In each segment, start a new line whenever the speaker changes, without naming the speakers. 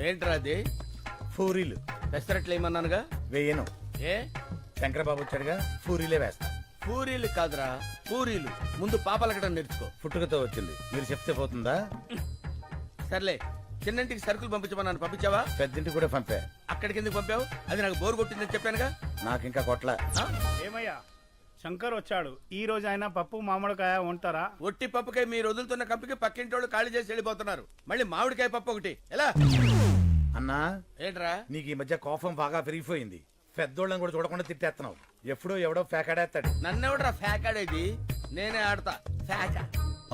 ఏంట్రా అది?
పూరీలు
పెసరట్లు ఏమన్నానుగా?
వేయను.
ఏ
శంకరబాబు వచ్చాడుగా, పూరీలే వేస్తా.
పూరీలు కాదురా, పూరీలు. ముందు పాపలకడం నేర్చుకో.
పుట్టుకతో వచ్చింది, మీరు చెప్తే పోతుందా?
సర్లే, చిన్నంటికి సరుకులు పంపించమన్నాను, పంపించావా?
పెద్దింటికి కూడా పంపా.
అక్కడికి ఎందుకు పంపావు? అది నాకు బోర్ కొట్టిందని చెప్పానుగా.
నాకు ఇంకా కొట్ల.
ఆ?
ఏమయ్యా శంకర్ వచ్చాడు, ఈ రోజు ఆయన పప్పు మామిడికాయ ఉంటారా?
ఒట్టి పప్పుకాయ మీరు వదులుతున్న కంపికి పక్కింటోళ్ళు ఖాళీ చేసి వెళ్ళిపోతున్నారు. మళ్ళీ మామిడికాయ పప్పు ఒకటి ఎలా?
అన్నా,
ఏంట్రా?
నీకు ఈ మధ్య కోపం బాగా పెరిగిపోయింది. పెద్దోళ్ళని కూడా చూడకుండా తిట్టేస్తున్నావు. ఎప్పుడో ఎవడో ఫేకాడేస్తాడు.
నన్నెవడ్రా ఫ్యాక్ ఆడేది? నేనే ఆడతా ఫ్యాక్.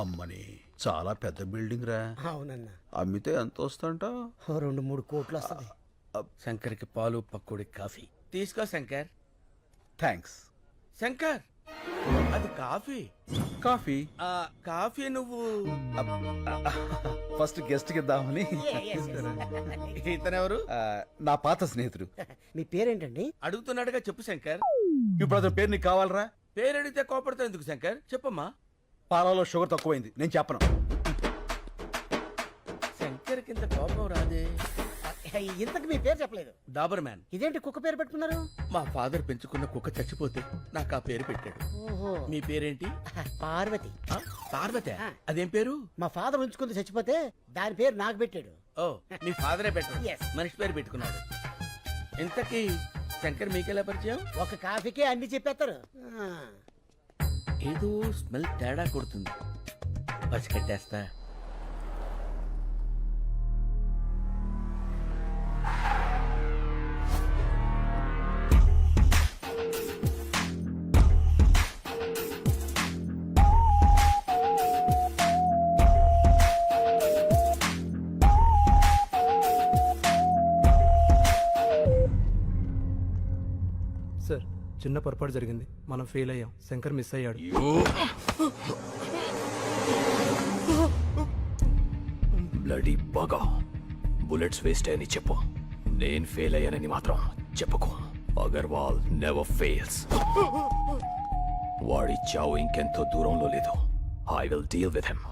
అమ్మని చాలా పెద్ద బిల్డింగ్ రా.
అవునన్నా,
అమ్మితే ఎంత వస్తుంట?
2-3 కోట్లు వస్తుంది.
శంకర్కి పాలు పక్కుడి కాఫీ తీసుకో శంకర్.
థ్యాంక్స్.
శంకర్, అది కాఫీ.
కాఫీ
ఆ కాఫీ నువ్వు
ఫస్ట్ గెస్ట్ కి ఇద్దామని.
ఇతనెవరు?
నా పాత స్నేహితుడు.
మీ పేరేంటండి?
అడుగుతున్నాడుగా, చెప్పు శంకర్.
ఇప్పుడు అతని పేరు నీకు కావాలరా?
పేరు అడిగితే కోపడతావు ఎందుకు శంకర్? చెప్పమ్మా.
పాలలో షుగర్ తక్కువైంది, నేను చెప్పను.
శంకర్ కింద కోపం రాదే.
ఇంతకు మీ పేరు చెప్పలేదు.
డాబర్ మ్యాన్.
ఇదేంటి కుక్క పేరు పెట్టుకున్నారు?
మా ఫాదర్ పెంచుకున్న కుక్క చచ్చిపోతే నాకు ఆ పేరు పెట్టాడు.
ఓహో,
మీ పేరేంటి?
పార్వతి.
ఆ, పార్వతి. అదేం పేరు?
మా ఫాదర్ ఉంచుకుంది చచ్చిపోతే దాని పేరు నాకు పెట్టాడు.
ఓ, మీ ఫాదరే పెట్టాడు.
Yes.
మనిషి పేరు పెట్టుకున్నాడు. ఇంతకీ శంకర్ మీకెలా పరిచయం?
ఒక కాఫీకే అన్ని చెప్పేస్తారు.
ఏదో స్మెల్ తేడా కొడుతుంది, పసికట్టేస్తా.
సార్, చిన్న పొరపాటు జరిగింది, మనం ఫెయిల్ అయ్యాం. శంకర్ మిస్ అయ్యాడు.
బ్లడీ బాగా బుల్లెట్స్ వేస్ట్ అని చెప్పు. నేను ఫెయిల్ అయ్యానని మాత్రం చెప్పుకో. Agarwal never fails. వాడి చావు ఇంకెంతో దూరంలో లేదు. I will deal with him.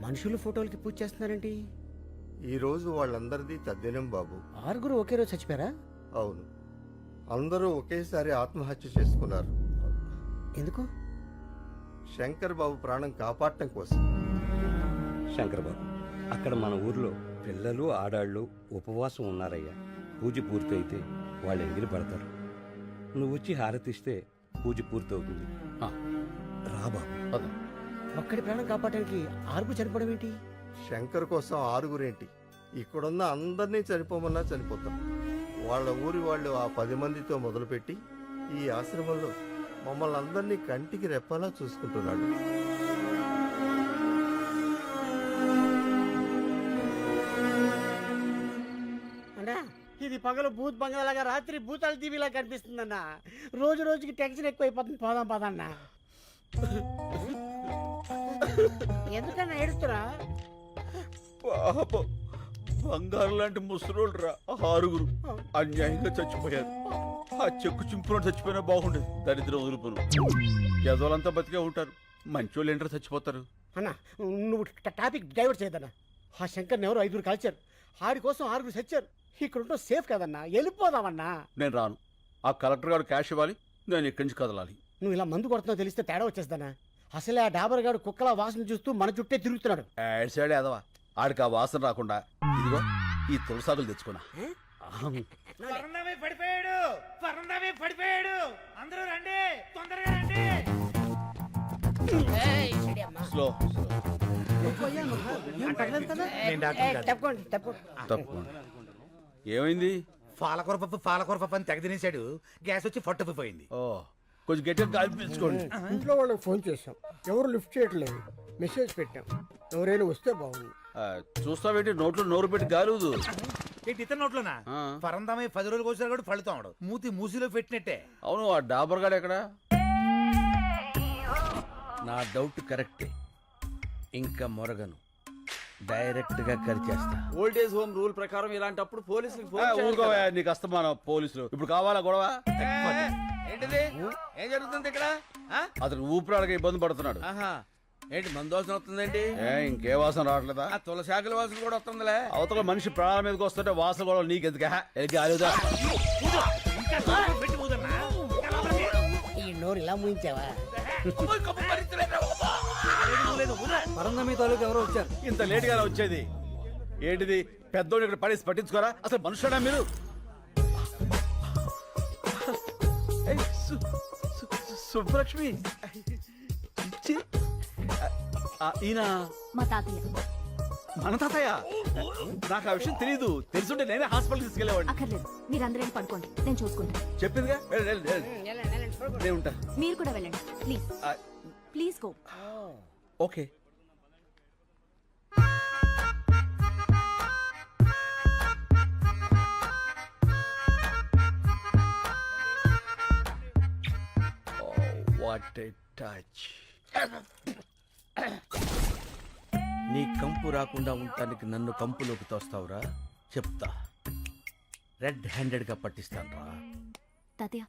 మనుషులు ఫోటోలకి పూజ చేస్తున్నారేంటి?
ఈ రోజు వాళ్ళందరిది తద్దినం బాబు.
6 ఒకే రోజు చచ్చిపోయారా?
అవును, అందరూ ఒకేసారి ఆత్మహత్య చేసుకున్నారు.
ఎందుకు?
శంకర్ బాబు ప్రాణం కాపాడటం కోసం.
శంకర్ బాబు, అక్కడ మన ఊర్లో పిల్లలు ఆడాళ్ళు ఉపవాసం ఉన్నారయ్యా. పూజ పూర్తయితే వాళ్ళు ఎంగిలి పడతారు. నువ్వు వచ్చి హారతిస్తే పూజ పూర్తవుతుంది.
రా బాబు.
ఒక్కడి ప్రాణం కాపాడడానికి 6 చనిపోవడం ఏంటి?
శంకర్ కోసం 6 ఇక్కడున్న అందరినీ చనిపోమన్నా చనిపోతాం. వాళ్ళ ఊరి వాళ్ళు ఆ 10 మందితో మొదలుపెట్టి ఈ ఆశ్రమంలో మమ్మల్ని అందరినీ కంటికి రెప్పలా చూసుకుంటున్నాడు.
అన్నా, ఇది పగలు భూత్ బంగాలాగా, రాత్రి భూతాల దీవిలా కనిపిస్తుందన్నా. రోజు రోజుకి టెన్షన్ ఎక్కువైపోతుంది. పోదాం పదన్నా. ఎందుకన్నా ఏడుస్తురా?
పాపం, బంగారు లాంటి ముసలోళ్ళు రా 6 అన్యాయంగా చచ్చిపోయారు. ఆ చెక్కు చింపులో చచ్చిపోయినా బాగుండేది. దరిద్రం వదులుపులు యదోలంతా బతికే ఉంటారు. మంచోళ్ళు ఏంటో చచ్చిపోతారు.
అన్నా, నువ్వు టాపిక్ డైవర్ట్ చేయదన్నా. ఆ శంకర్ని ఎవరు 5 కాల్చారు. ఆడి కోసం 6 చచ్చారు. ఇక్కడ ఉంటే సేఫ్ కదన్నా, వెళ్ళిపోదామన్నా.
నేను రాను. ఆ కలెక్టర్ గారు క్యాష్ ఇవ్వాలి, నేను ఇక్కడి నుంచి కదలాలి.
నువ్వు ఇలా మందు కొడుతున్నావు తెలిస్తే తేడా వచ్చేస్తానా? అసలే ఆ డాబర్ గాడు కుక్కల వాసన చూస్తూ మన చుట్టే తిరుగుతున్నాడు.
ఏడ్చాడు ఎదవా. ఆడికి ఆ వాసన రాకుండా ఇదిగో ఈ తులసాకులు తెచ్చుకున్నా.
పడిపోయాడు, పడిపోయాడు. అందరూ రండి, తొందరగా రండి.
స్లో.
తప్పకుండా.
ఏమైంది?
పాలకూర పప్పు అని తెగ తినేశాడు. గ్యాస్ వచ్చి ఫొట్టపోయింది.
ఓ, కొంచెం గట్టిగా గాలి పీల్చుకోండి.
ఇంట్లో వాళ్ళకి ఫోన్ చేశాం, ఎవరు లిఫ్ట్ చేయట్లేదు. మెసేజ్ పెట్టాం, ఎవరైనా వస్తే బాగుంది.
చూస్తావేంటి, నోట్లో నోరు పెట్టి గాలుదు.
ఏంటి ఇతర నోట్లోనా? పరందామే 10 రోజులకు వచ్చారు కూడా ఫలితాడు. మూతి మూసిలో పెట్టినట్టే.
అవును, ఆ డాబర్ గాడు ఎక్కడ?
నా డౌట్ కరెక్టే. ఇంకా మొరగను. డైరెక్ట్ గా కరిచేస్తా.
ఓల్డేజ్ హోమ్ రూల్ ప్రకారం ఇలాంటప్పుడు పోలీసులకు ఊరుకోవా, నీకు అస్తమానం పోలీసులు. ఇప్పుడు కావాలా గొడవ?
ఏంటిది? ఏం జరుగుతుంది ఇక్కడ? ఆ?
అతను ఊపిరాడక ఇబ్బంది పడుతున్నాడు.
ఆహా, ఏంటి మందు వాసన వస్తుందేంటి?
ఇంకే వాసన రావట్లేదా?
ఆ తులసాకుల వాసన కూడా వస్తుందిలే.
అవతల మనిషి ప్రాణాల మీదకి వస్తుంటే వాసన కూడా నీకెందుకు? ఆలుదా
ఈ నోరు ఇలా ముయించావా?
పరంగా తాలూకు ఎవరో వచ్చారు.
ఇంత లేట్ గా వచ్చేది ఏంటిది? పెద్దోడు ఇక్కడ పడేసి పట్టించుకోరా? అసలు మనుషుడా మీరు? ఏయ్, సుబ్బలక్ష్మి ఛీ. ఈయన
మా తాతయ్య.
మన తాతయ్య? నాకు ఆ విషయం తెలియదు. తెలుసుంటే నేనే హాస్పిటల్ తీసుకెళ్లేవాడిని.
అక్కర్లేదు, మీరందరూ పడుకోండి, నేను చూసుకుంటాను.
చెప్పిందిగా, నేను ఉంటా.
మీరు కూడా వెళ్ళండి please. Please go.
Okay. What a touch.
నీ కంపు రాకుండా ఉండటానికి నన్ను కంపులోకి తోస్తావురా? చెప్తా, రెడ్ హ్యాండెడ్ గా పట్టిస్తాను రా.
తాతయ్య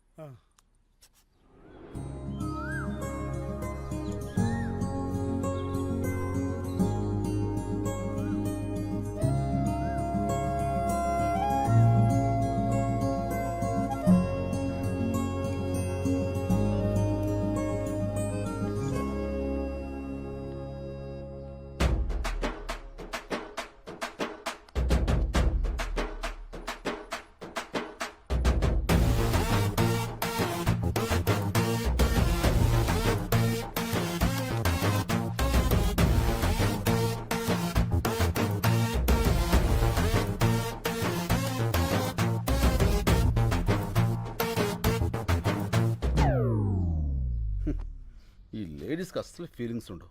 ఈ లేడీస్కి అస్సలు ఫీలింగ్స్ ఉండవు.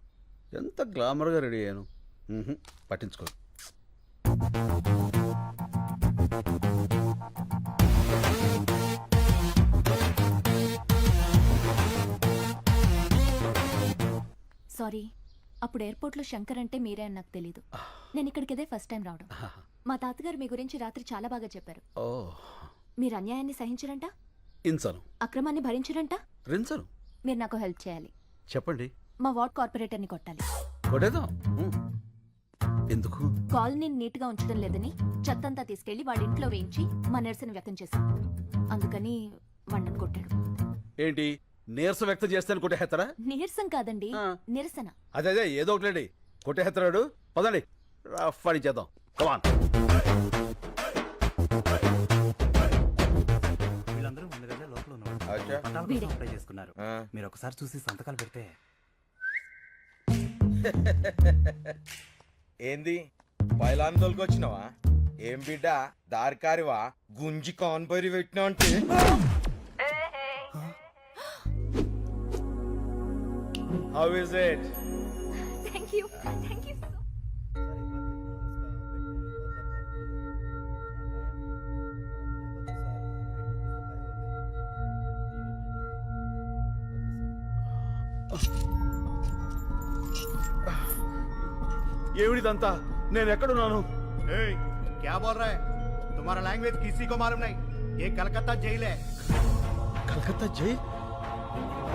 ఎంత గ్లామర్గా రెడీ అయ్యాను. పట్టించుకో.
సారీ, అప్పుడు ఎయిర్పోర్ట్లో శంకర్ అంటే మీరే అని నాకు తెలీదు. నేను ఇక్కడికి ఇదే ఫస్ట్ టైం రావడం. మా తాతగారు మీ గురించి రాత్రి చాలా బాగా చెప్పారు.
ఓ,
మీరు అన్యాయాన్ని సహించరంట,
ఇన్సను
అక్రమాన్ని భరించరంట.
రిన్సను.
మీరు నాకు హెల్ప్ చేయాలి.
చెప్పండి.
మా వార్డ్ కార్పొరేటర్ని కొట్టాలి.
కొట్టేద్దాం. ఎందుకు?
కాలనీని నీట్గా ఉంచడం లేదని చెత్తంతా తీసుకెళ్లి వాడి ఇంట్లో వేయించి మా నిరసన వ్యక్తం చేశాం. అందుకని వండను కొట్టాడు.
ఏంటి నీరసం వ్యక్తం చేస్తాను కొట్టేస్తారా?
నీరసం కాదండి, నిరసన.
అదే ఏదో ఒకటి కొట్టేస్తున్నాడు. పదండి, రఫ్ చేద్దాం. కమాన్.
వీళ్ళందరూ ముందుగానే లోపల ఉన్నారు.
వీడే.
అప్లై చేసుకున్నారు. మీరు ఒకసారి చూసి సంతకాలు పెడితే.
ఏంది పైలాన్ తోలుకొచ్చినావా? ఏం బిడ్డ దారికారివా? గుంజి కాన్పరి పెట్టినా అంటే how is it?
Thank you, thank you.
ఏమిడిదంతా? నేను ఎక్కడున్నాను?
क्या बोल रहा है? तुम्हारा लैंग्वेज किसी को मालूम नहीं. ये कलकत्ता जेल है.
Calcutta jail?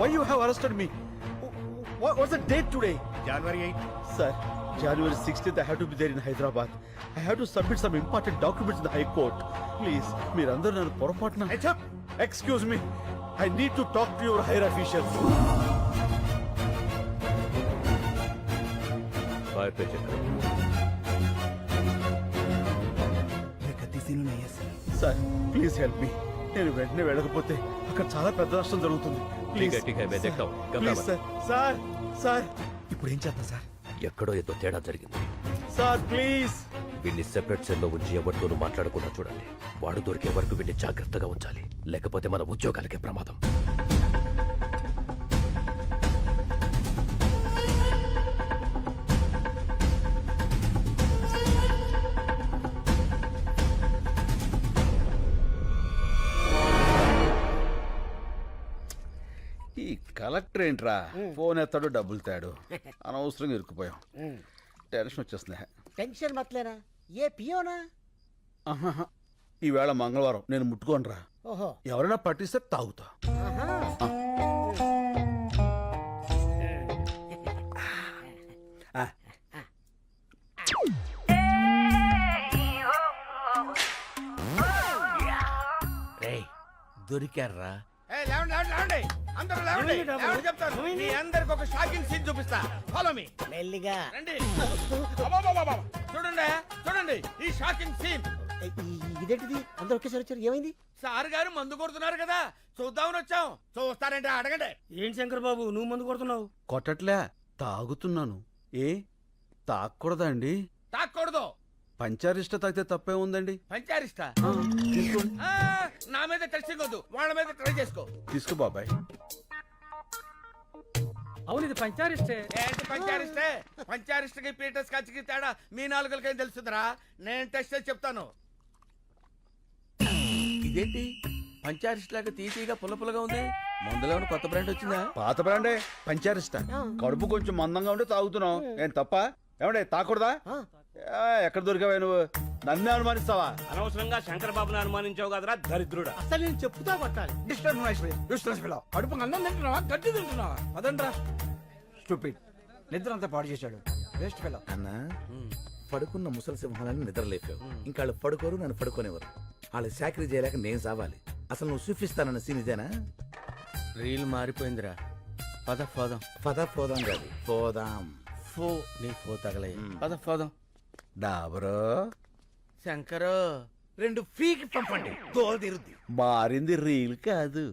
Why you have arrested me? What's the date today?
January 8.
Sir, January 16th I have to be there in Hyderabad. I have to submit some important documents in the High Court. Please, మీరందరూ నన్ను పొరపాటున. Excuse me. I need to talk to your higher officials. Sir please help me. నేను వెంటనే వెళ్ళకపోతే అక్కడ చాలా పెద్ద నష్టం జరుగుతుంది. Please sir. సార్ సార్
ఇప్పుడు ఏం చేద్దాం సార్?
ఎక్కడో ఏదో తేడా జరిగింది.
Sir please.
వీడిని సెపరేట్ సెల్లో ఉంచి ఎవరితోనూ మాట్లాడకుండా చూడండి. వాడు దొరికే వరకు వీడిని జాగ్రత్తగా ఉంచాలి, లేకపోతే మన ఉద్యోగాలకే ప్రమాదం.
ఈ కలెక్టర్ ఏంట్రా ఫోన్ ఎత్తాడు, డబ్బులు తాడు. అనవసరంగా ఇరుక్కుపోయాం. టెన్షన్ వచ్చేస్తుంది.
టెన్షన్ మతలేనా ఏ పియోనా?
ఆహాహా. ఈవేళ మంగళవారం నేను ముట్టుకోనరా.
ఓహో.
ఎవరైనా పట్టిస్తే తాగుతా.
ఆహా.
రేయ్ దొరికారా?
అందరూ లేవండి. లేవండి చెప్తాను. మీ అందరికి ఒక షాకింగ్ సీన్ చూపిస్తా. Follow me.
మెల్లిగా.
రండి. అబ్బబ్బబ్బబ్బ. చూడండి చూడండి ఈ షాకింగ్ సీన్.
ఇదేంటిది అందరూ ఒకేసారి వచ్చారు, ఏమైంది?
సార్ గారు మందు కొడుతున్నారు కదా, చూద్దామని వచ్చాం. చూస్తారంటే అడగండి.
ఏంటి శంకర్ బాబు నువ్వు మందు కొడుతున్నావు?
కొట్టట్లే, తాగుతున్నాను. ఏ తాగకూడదా అండి?
తాక్కూడదు.
పంచారిష్ట తాగితే తప్పే ఉందండి.
పంచారిస్తా?
తీసుకోండి.
నా మీద టెస్టింగ్ వద్దు, వాళ్ళ మీద ట్రై చేసుకో.
తీసుకో బాబాయ్.
అవును ఇది పంచారిస్టే.
ఏంటి పంచారిస్టే? పంచారిస్ట్కి పీటర్స్ కచ్చికి తేడా మీ నాలుగులకేం తెలుస్తుందిరా? నేను టెస్ట్ చేసి చెప్తాను.
ఇదేంటి పంచారిస్ట్ లాగా తీసిగా పుల్లగా ఉంది? మందులో ఉన్న కొత్త బ్రాండ్ వచ్చిందా?
పాత బ్రాండే పంచారిష్ట. కడుపు కొంచెం మందంగా ఉంటే తాగుతున్నావు. ఏం తప్ప? ఏమండే తాకూడదా? ఎక్కడ దొరికావా నువ్వు? నన్నే అనుమానిస్తావా?
అనవసరంగా శంకర్ బాబుని అనుమానించావు కదరా దరిద్రుడా.
అసలు నేను చెప్పుతా కొట్టాలి.
కడుపు అన్నం తింటున్నావా గడ్డి తింటున్నావా? అదండ్రా
స్టూపిడ్ నిద్ర అంతా పాడు చేశాడు. Waste fellow.
అన్నా పడుకున్న ముసలి సింహాలను నిద్రలేపావు. ఇంకా వాళ్ళు పడుకోరు, నన్ను పడుకోనివ్వరు. వాళ్ళు చాకరీ చేయలేక నేను సావాలి. అసలు నువ్వు చూపిస్తానన్న సీన్ ఇదేనా?
రీల్ మారిపోయిందిరా. పద పోదాం.
పద పోదాం కాదు, పోదాం.
ఫో నీ ఫో తగలయ్య. పద పోదాం.
డాబరో
శంకరు
2 ఫ్రీకి పంపండి, తోలు తీరుద్ది.
మారింది రీల్ కాదు,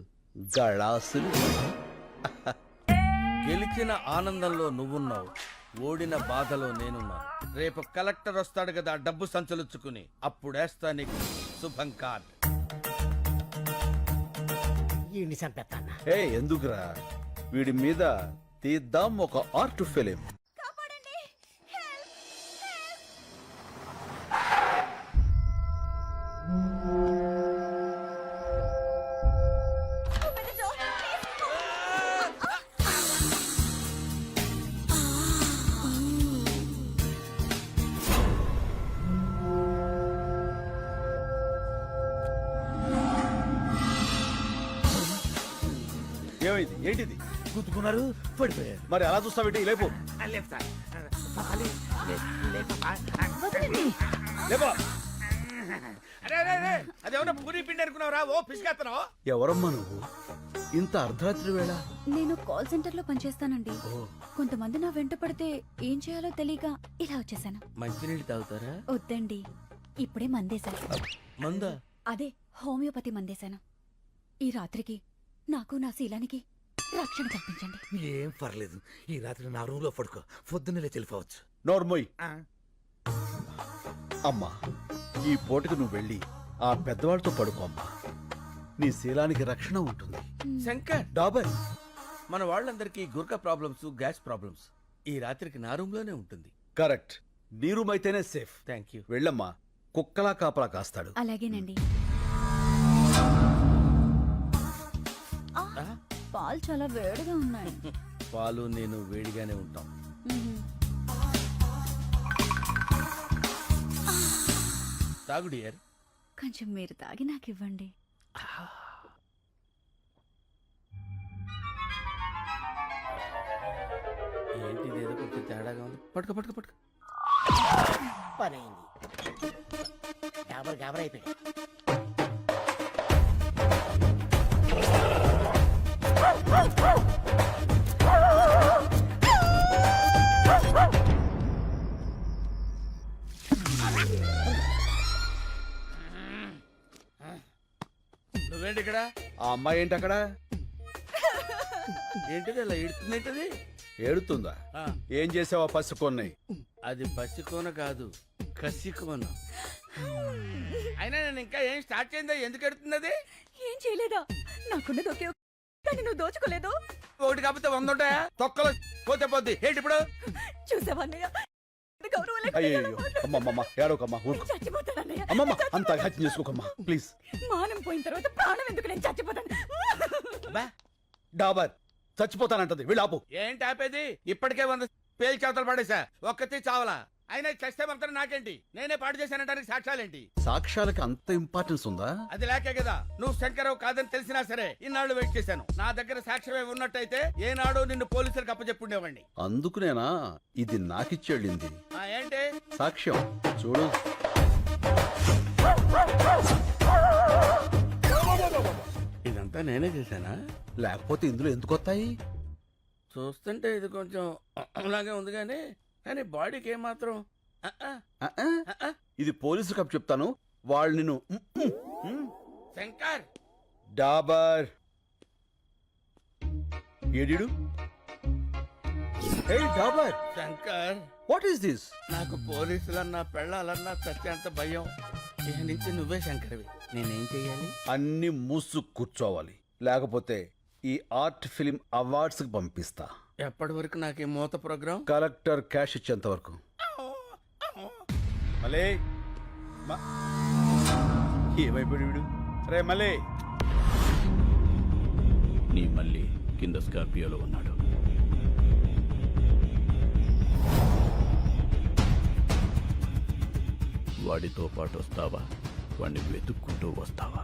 గళాసులు.
గెలిచిన ఆనందంలో నువ్వున్నావు, ఓడిన బాధలో నేనున్నాను. రేపు కలెక్టర్ వస్తాడు కదా డబ్బు సంచలుచ్చుకుని, అప్పుడేస్తా నీకు శుభం కార్డ్.
ఈ చంపేస్తానా?
ఏ ఎందుకురా, వీడి మీద తీద్దాం ఒక ఆర్ట్ ఫిలిం. ఏమైంది? ఏంటిది?
గుద్దుకున్నారు, పడిపోయారు.
మరి అలా చూస్తావేంటి? లేపు
లేపు సార్.
లేపో.
అరే అరే అరే, అదేమన్నా పూరి పిండి అనుకున్నావురా? ఓ పిసికేస్తున్నావు.
ఎవరమ్మా నువ్వు? ఇంత అర్ధరాత్రి వేళ?
నేను కాల్ సెంటర్ లో పనిచేస్తానండి. కొంతమంది నా వెంట పడితే ఏం చేయాలో తెలియక ఇలా వచ్చేసాను.
మంచినీళ్ళు తాగుతారా?
వద్దండి, ఇప్పుడే మందేశాను.
మందా?
అదే హోమియోపతి మందేశాను. ఈ రాత్రికి నాకు నా శీలానికి రక్షణ కల్పించండి.
ఏం పర్లేదు, ఈ రాత్రి నా రూమ్ లో పడుకో, పొద్దున్నే తెలిపోవచ్చు.
నోర్మోయ్. అమ్మా, ఈ పూటకు నువ్వు వెళ్ళి ఆ పెద్దవాళ్ళతో పడుకో అమ్మా. నీ శీలానికి రక్షణ ఉంటుంది.
శంకర్,
డాబర్,
మన వాళ్ళందరికీ గుర్క ప్రాబ్లమ్స్, గ్యాస్ ప్రాబ్లమ్స్. ఈ రాత్రికి నా రూమ్ లోనే ఉంటుంది.
కరెక్ట్. నీ రూమ్ అయితేనే సేఫ్.
Thank you.
వెళ్ళమ్మా, కుక్కలా కాపలా కాస్తాడు.
అలాగేనండి. పాలు చాలా వేడిగా ఉన్నాయి.
పాలు నేను వేడిగానే ఉంటాం. తాగు డియర్.
కొంచెం మీరు తాగి నాకు ఇవ్వండి.
ఏంటి ఏదో కొంచెం తేడాగా ఉంది. పట్టుకో పట్టుకో పట్టుకో.
పని అయింది. గాబరైపోయాడు.
నువ్వేంటి ఇక్కడ?
ఆ అమ్మాయి ఏంటి అక్కడ?
ఏంటిది అలా ఏడుతుందేంటది?
ఏడుతుందా? ఏం చేసావా పసుకొన్నాయి?
అది పసికోన కాదు, కసికోన.
అయినా నేను ఇంకా ఏం స్టార్ట్ చేయందా? ఎందుకు ఎడుతుంది అది?
ఏం చేయలేదా? నాకున్నది ఒకే కానీ నువ్వు దోచుకోలేదు.
ఒకటి కాకపోతే 100 ఉంటాయా? తొక్కలో పోతే పోద్ది. ఏంటి ఇప్పుడు?
చూసావన్నయ్య,
అయ్యో అమ్మమ్మ, ఏడోకమ్మా, ఊరుకో. అమ్మమ్మ, అంత హత్య చేసుకోకమ్మా ప్లీజ్.
మానం పోయిన తర్వాత ప్రాణం ఎందుకు? నేను చచ్చిపోతాను.
డాబర్ చచ్చిపోతానంటది, వీళ్ళు ఆపు.
ఏంటి ఆపేది? ఇప్పటికే 100 పేలు చేతలు పడేసా, ఒక్కతి చావలా.
అయినా చస్తే మాత్రం నాకేంటి, నేనే పాడు చేశానంటానికి సాక్ష్యాలేంటి?
సాక్ష్యాలకి అంత ఇంపార్టెన్స్ ఉందా?
అది లేకే కదా నువ్వు శంకరావు కాదని తెలిసినా సరే ఇన్నాళ్ళు వెయిట్ చేశాను. నా దగ్గర సాక్ష్యమే ఉన్నట్టయితే ఏనాడు నిన్ను పోలీసులకు అప్పచెప్పుండేవాడిని.
అందుకునేనా ఇది నాకిచ్చేళ్ళింది
ఏంటి
సాక్ష్యం చూడు.
ఇదంతా నేనే చేశానా?
లేకపోతే ఇందులో ఎందుకు వస్తాయి?
చూస్తుంటే ఇది కొంచెం అలాగే ఉంది కానీ బాడీకి ఏమాత్రం
ఇది పోలీసు కప్ చెప్తాను. వాళ్ళు నిన్ను
శంకర్
డాబర్ ఏడిడు. ఏయ్ Dabur,
Shankar
what is this?
నాకు పోలీసులన్నా పెళ్ళాలన్నా చచ్చేంత భయం. ఇక నుంచి నువ్వే శంకర్వి. నేనేం చెయ్యాలి?
అన్ని మూసు కూర్చోవాలి, లేకపోతే ఈ ఆర్ట్ ఫిలిం అవార్డ్స్ కి పంపిస్తా.
ఎప్పటి వరకు నాకు ఈ మూత ప్రోగ్రాం?
కలెక్టర్ క్యాష్ ఇచ్చేంత వరకు. మలే ఏమైపోయాడు వీడు? రే మలే.
నీ మళ్ళీ కింద స్కార్పియోలో ఉన్నాడు. వాడితో పాటు వస్తావా? వాడిని వెతుక్కుంటూ వస్తావా?